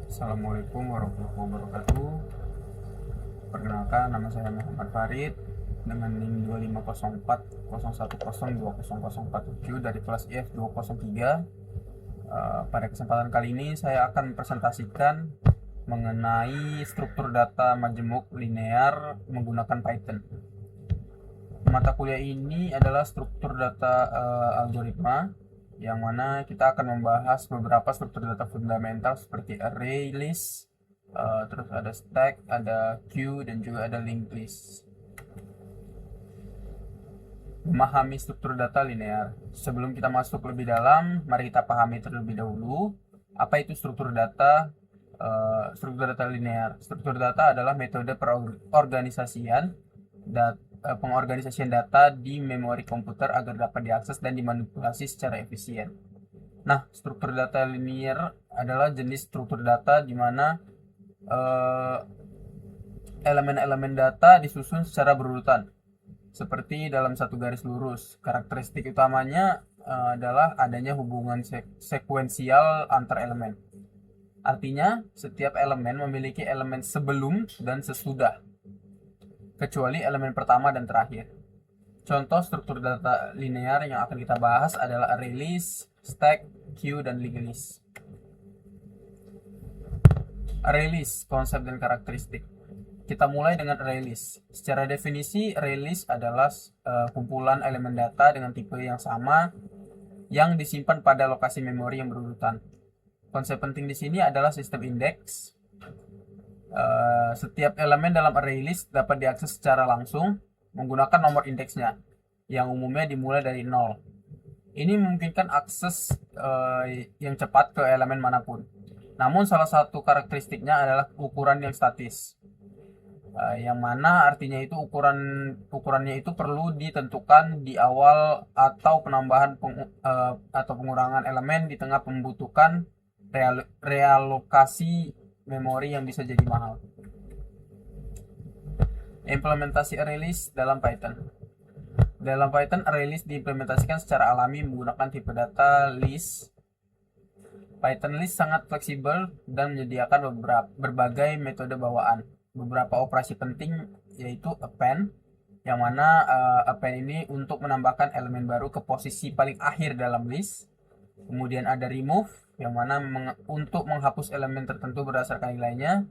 Assalamualaikum warahmatullahi wabarakatuh. Perkenalkan, nama saya Muhammad Farid dengan NIM 250401020047 dari kelas IF 203. Pada kesempatan kali ini saya akan mempresentasikan mengenai struktur data majemuk linear menggunakan Python. Mata kuliah ini adalah struktur data algoritma, yang mana kita akan membahas beberapa struktur data fundamental seperti array list, terus ada stack, ada queue, dan juga ada linked list. Memahami struktur data linear. Sebelum kita masuk lebih dalam, mari kita pahami terlebih dahulu apa itu struktur data. Struktur data linear. Struktur data adalah metode pengorganisasian data di memori komputer agar dapat diakses dan dimanipulasi secara efisien. Nah, struktur data linear adalah jenis struktur data di mana elemen-elemen data disusun secara berurutan, seperti dalam satu garis lurus. Karakteristik utamanya adalah adanya hubungan sekuensial antar elemen. Artinya, setiap elemen memiliki elemen sebelum dan sesudah, kecuali elemen pertama dan terakhir. Contoh struktur data linear yang akan kita bahas adalah array list, stack, queue, dan linked list. Array list, konsep dan karakteristik. Kita mulai dengan array list. Secara definisi, array list adalah kumpulan elemen data dengan tipe yang sama yang disimpan pada lokasi memori yang berurutan. Konsep penting di sini adalah sistem indeks. Setiap elemen dalam array list dapat diakses secara langsung menggunakan nomor indeksnya, yang umumnya dimulai dari 0. Ini memungkinkan akses yang cepat ke elemen manapun. Namun salah satu karakteristiknya adalah ukuran yang statis, yang mana artinya itu ukurannya itu perlu ditentukan di awal atau penambahan atau pengurangan elemen di tengah membutuhkan realokasi memori yang bisa jadi mahal. Implementasi array list dalam Python. Dalam Python, array list diimplementasikan secara alami menggunakan tipe data list. Python list sangat fleksibel dan menyediakan berbagai metode bawaan. Beberapa operasi penting yaitu append, yang mana append ini untuk menambahkan elemen baru ke posisi paling akhir dalam list. Kemudian ada remove, yang mana untuk menghapus elemen tertentu berdasarkan nilainya.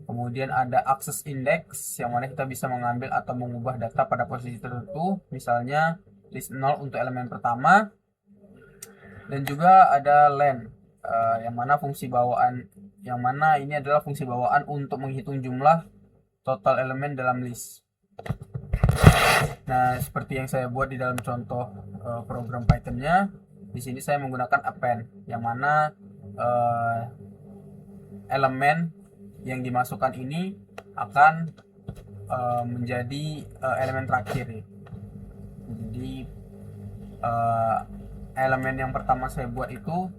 Kemudian ada access index, yang mana kita bisa mengambil atau mengubah data pada posisi tertentu, misalnya list 0 untuk elemen pertama. Dan juga ada len, yang mana ini adalah fungsi bawaan untuk menghitung jumlah total elemen dalam list. Nah, seperti yang saya buat di dalam contoh program Python-nya, di sini saya menggunakan append, yang mana elemen yang dimasukkan ini akan menjadi elemen terakhir. Jadi elemen yang pertama saya buat itu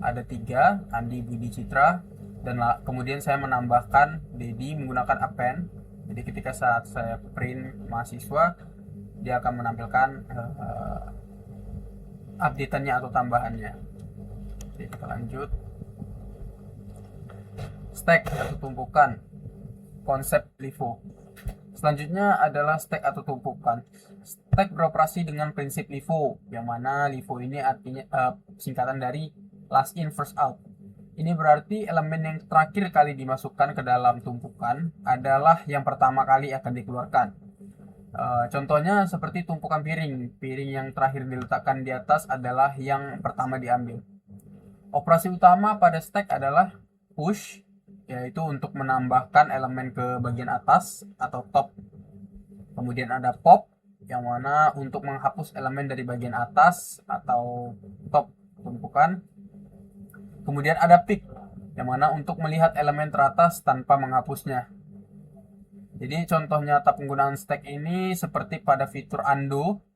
ada 3, Andi, Budi, Citra, dan kemudian saya menambahkan Dedi menggunakan append. Jadi ketika saat saya print mahasiswa, dia akan menampilkan update-nya atau tambahannya. Oke, kita lanjut. Stack atau tumpukan, konsep LIFO. Selanjutnya adalah stack atau tumpukan. Stack beroperasi dengan prinsip LIFO, yang mana LIFO ini artinya singkatan dari last in first out. Ini berarti elemen yang terakhir kali dimasukkan ke dalam tumpukan adalah yang pertama kali akan dikeluarkan. Contohnya seperti tumpukan piring. Piring yang terakhir diletakkan di atas adalah yang pertama diambil. Operasi utama pada stack adalah push, yaitu untuk menambahkan elemen ke bagian atas atau top. Kemudian ada pop, yang mana untuk menghapus elemen dari bagian atas atau top tumpukan. Kemudian ada pick, yang mana untuk melihat elemen teratas tanpa menghapusnya. Jadi contoh nyata penggunaan stack ini seperti pada fitur undo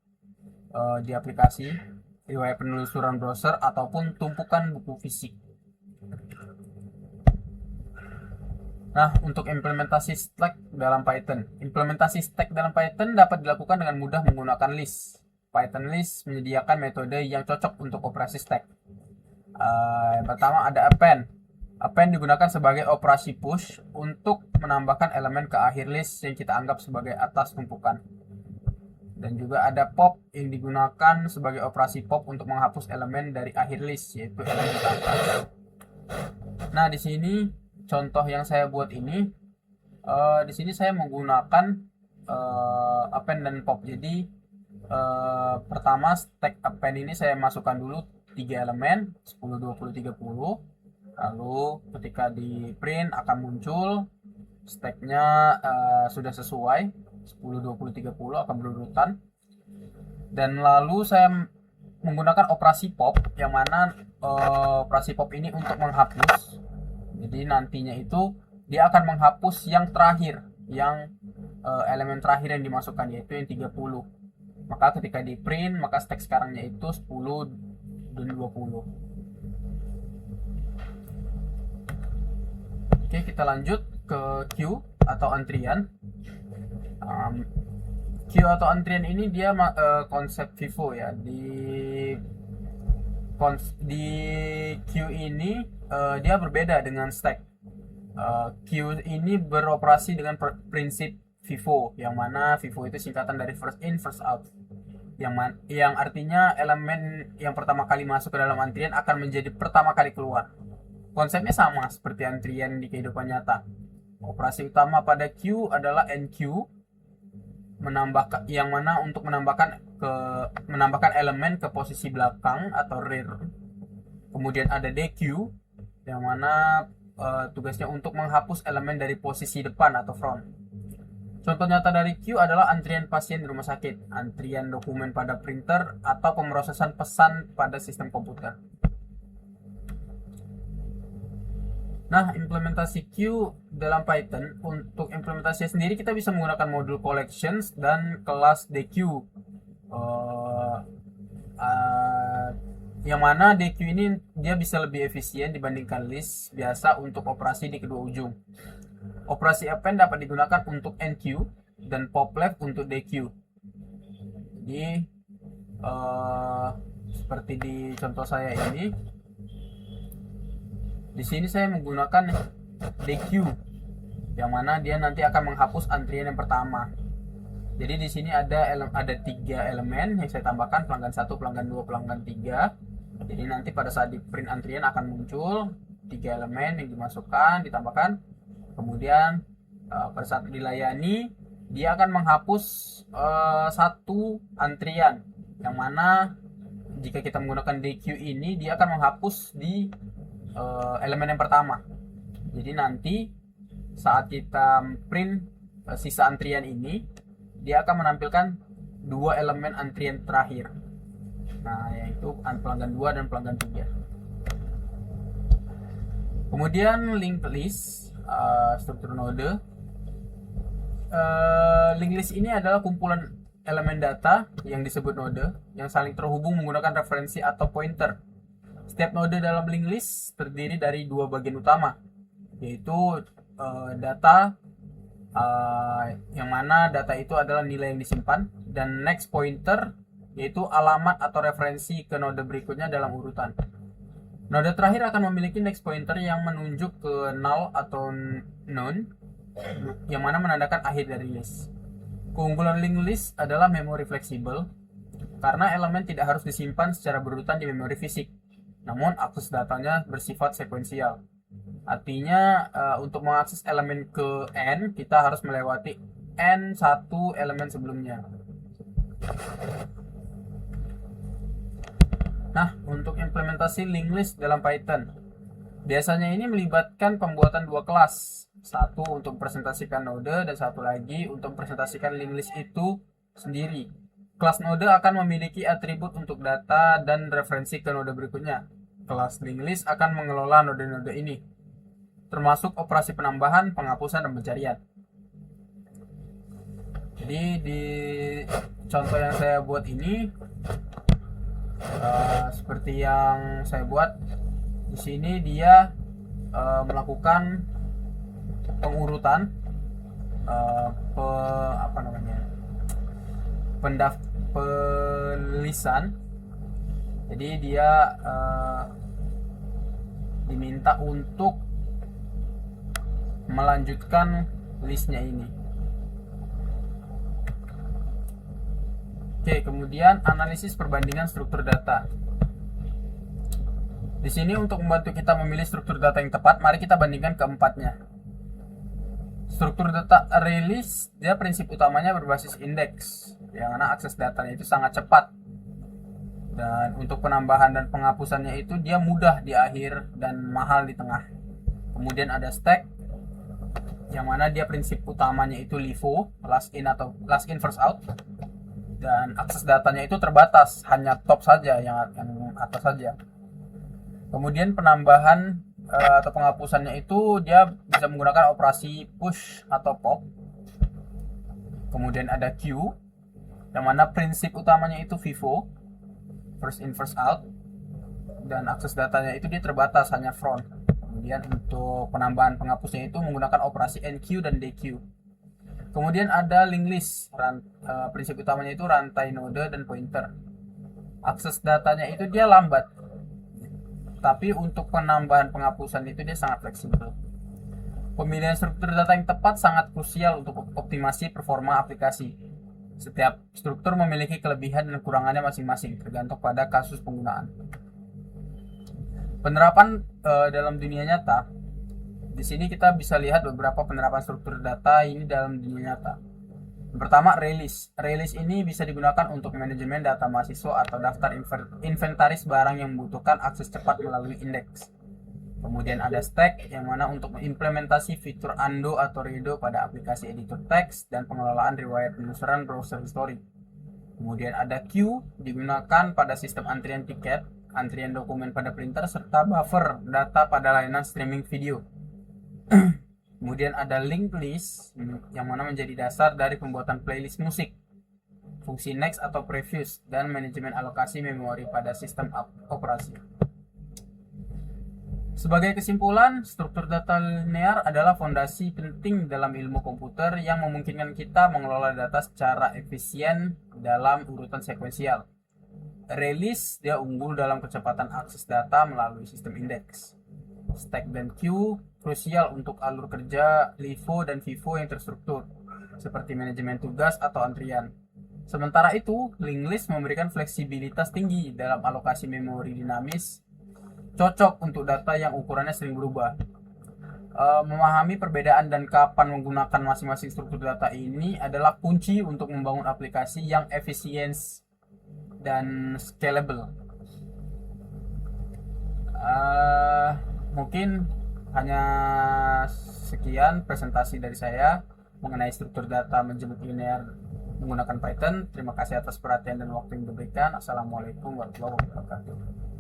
di aplikasi, riwayat penelusuran browser, ataupun tumpukan buku fisik. Nah, untuk implementasi stack dalam Python. Implementasi stack dalam Python dapat dilakukan dengan mudah menggunakan list. Python list menyediakan metode yang cocok untuk operasi stack. Yang pertama ada append. append digunakan sebagai operasi push untuk menambahkan elemen ke akhir list yang kita anggap sebagai atas tumpukan. Dan juga ada pop yang digunakan sebagai operasi pop untuk menghapus elemen dari akhir list, yaitu elemen ke atas. Nah, di sini contoh yang saya buat ini, di sini saya menggunakan append dan pop. Jadi pertama stack append ini saya masukkan dulu 3 elemen 10, 20, 30. Lalu ketika di print akan muncul stacknya sudah sesuai 10, 20, 30 akan berurutan. Dan lalu saya menggunakan operasi pop, yang mana operasi pop ini untuk menghapus. Jadi nantinya itu dia akan menghapus yang terakhir, yang elemen terakhir yang dimasukkan, yaitu yang 30. Maka ketika di print, maka stack sekarangnya itu 10 dan 20. Oke, kita lanjut ke queue atau antrian. Queue atau antrian ini dia konsep FIFO ya. Di queue ini dia berbeda dengan stack. Queue ini beroperasi dengan prinsip FIFO, yang mana FIFO itu singkatan dari first in first out, yang artinya elemen yang pertama kali masuk ke dalam antrian akan menjadi pertama kali keluar. Konsepnya sama seperti antrian di kehidupan nyata. Operasi utama pada queue adalah NQ, yang mana untuk menambahkan elemen ke posisi belakang atau rear. Kemudian ada DQ, yang mana tugasnya untuk menghapus elemen dari posisi depan atau front. Contoh nyata dari queue adalah antrian pasien di rumah sakit, antrian dokumen pada printer, atau pemrosesan pesan pada sistem komputer. Nah, implementasi queue dalam Python, untuk implementasinya sendiri kita bisa menggunakan modul collections dan kelas DQ. Yang mana DQ ini dia bisa lebih efisien dibandingkan list biasa untuk operasi di kedua ujung. Operasi append dapat digunakan untuk NQ dan pop left untuk DQ. Jadi seperti di contoh saya ini, di sini saya menggunakan DQ, yang mana dia nanti akan menghapus antrian yang pertama. Jadi di sini ada 3 elemen yang saya tambahkan, pelanggan 1, pelanggan 2, pelanggan 3. Jadi nanti pada saat di print antrian akan muncul 3 elemen yang dimasukkan, ditambahkan. Kemudian pada saat dilayani dia akan menghapus 1 antrian, yang mana jika kita menggunakan DQ ini dia akan menghapus di elemen yang pertama. Jadi nanti saat kita print sisa antrian ini, dia akan menampilkan 2 elemen antrian terakhir. Nah, yaitu pelanggan 2 dan pelanggan 3. Kemudian linked list, struktur node. Linked list ini adalah kumpulan elemen data yang disebut node yang saling terhubung menggunakan referensi atau pointer. Setiap node dalam linked list terdiri dari 2 bagian utama, yaitu data, yang mana data itu adalah nilai yang disimpan, dan next pointer, yaitu alamat atau referensi ke node berikutnya dalam urutan. Node terakhir akan memiliki next pointer yang menunjuk ke null atau none, yang mana menandakan akhir dari list. Keunggulan linked list adalah memori fleksibel, karena elemen tidak harus disimpan secara berurutan di memori fisik, namun akses datanya bersifat sekuensial. Artinya untuk mengakses elemen ke n, kita harus melewati n1 elemen sebelumnya. Nah, untuk implementasi linked list dalam Python, biasanya ini melibatkan pembuatan 2 kelas. Satu untuk mempresentasikan node, dan satu lagi untuk mempresentasikan linked list itu sendiri. Kelas node akan memiliki atribut untuk data dan referensi ke node berikutnya. Kelas linked list akan mengelola node-node ini, termasuk operasi penambahan, penghapusan, dan pencarian. Jadi di contoh yang saya buat ini, seperti yang saya buat di sini, dia melakukan pengurutan penulisan. Jadi dia diminta untuk melanjutkan listnya ini. Oke, kemudian analisis perbandingan struktur data. Di sini untuk membantu kita memilih struktur data yang tepat, mari kita bandingkan keempatnya. Struktur data release, dia prinsip utamanya berbasis indeks, yang mana akses datanya itu sangat cepat. Dan untuk penambahan dan penghapusannya itu dia mudah di akhir dan mahal di tengah. Kemudian ada stack, yang mana dia prinsip utamanya itu LIFO, last in atau last in first out. Dan akses datanya itu terbatas, hanya top saja, yang atas saja. Kemudian penambahan atau penghapusannya itu dia bisa menggunakan operasi push atau pop. Kemudian ada queue, yang mana prinsip utamanya itu FIFO, first in first out. Dan akses datanya itu dia terbatas, hanya front. Kemudian untuk penambahan penghapusnya itu menggunakan operasi NQ dan DQ. Kemudian ada linked list, prinsip utamanya itu rantai node dan pointer. Akses datanya itu dia lambat, tapi untuk penambahan penghapusan itu dia sangat fleksibel. Pemilihan struktur data yang tepat sangat krusial untuk optimasi performa aplikasi. Setiap struktur memiliki kelebihan dan kekurangannya masing-masing, tergantung pada kasus penggunaan. Penerapan dalam dunia nyata. Di sini kita bisa lihat beberapa penerapan struktur data ini dalam dunia nyata. Yang pertama, release. Release ini bisa digunakan untuk manajemen data mahasiswa atau daftar inventaris barang yang membutuhkan akses cepat melalui indeks. Kemudian ada stack, yang mana untuk mengimplementasi fitur undo atau redo pada aplikasi editor teks dan pengelolaan riwayat penelusuran browser history. Kemudian ada queue, digunakan pada sistem antrian tiket, antrian dokumen pada printer, serta buffer data pada layanan streaming video. Kemudian ada linked list, yang mana menjadi dasar dari pembuatan playlist musik, fungsi next atau previous, dan manajemen alokasi memori pada sistem operasi. Sebagai kesimpulan, struktur data linear adalah fondasi penting dalam ilmu komputer yang memungkinkan kita mengelola data secara efisien dalam urutan sekuensial. Release, dia unggul dalam kecepatan akses data melalui sistem indeks. Stack dan queue krusial untuk alur kerja LIFO dan FIFO yang terstruktur, seperti manajemen tugas atau antrian. Sementara itu, linked list memberikan fleksibilitas tinggi dalam alokasi memori dinamis, cocok untuk data yang ukurannya sering berubah. Memahami perbedaan dan kapan menggunakan masing-masing struktur data ini adalah kunci untuk membangun aplikasi yang efisien dan scalable. Mungkin hanya sekian presentasi dari saya mengenai struktur data manajemen linear menggunakan Python. Terima kasih atas perhatian dan waktu yang diberikan. Assalamualaikum warahmatullahi wabarakatuh.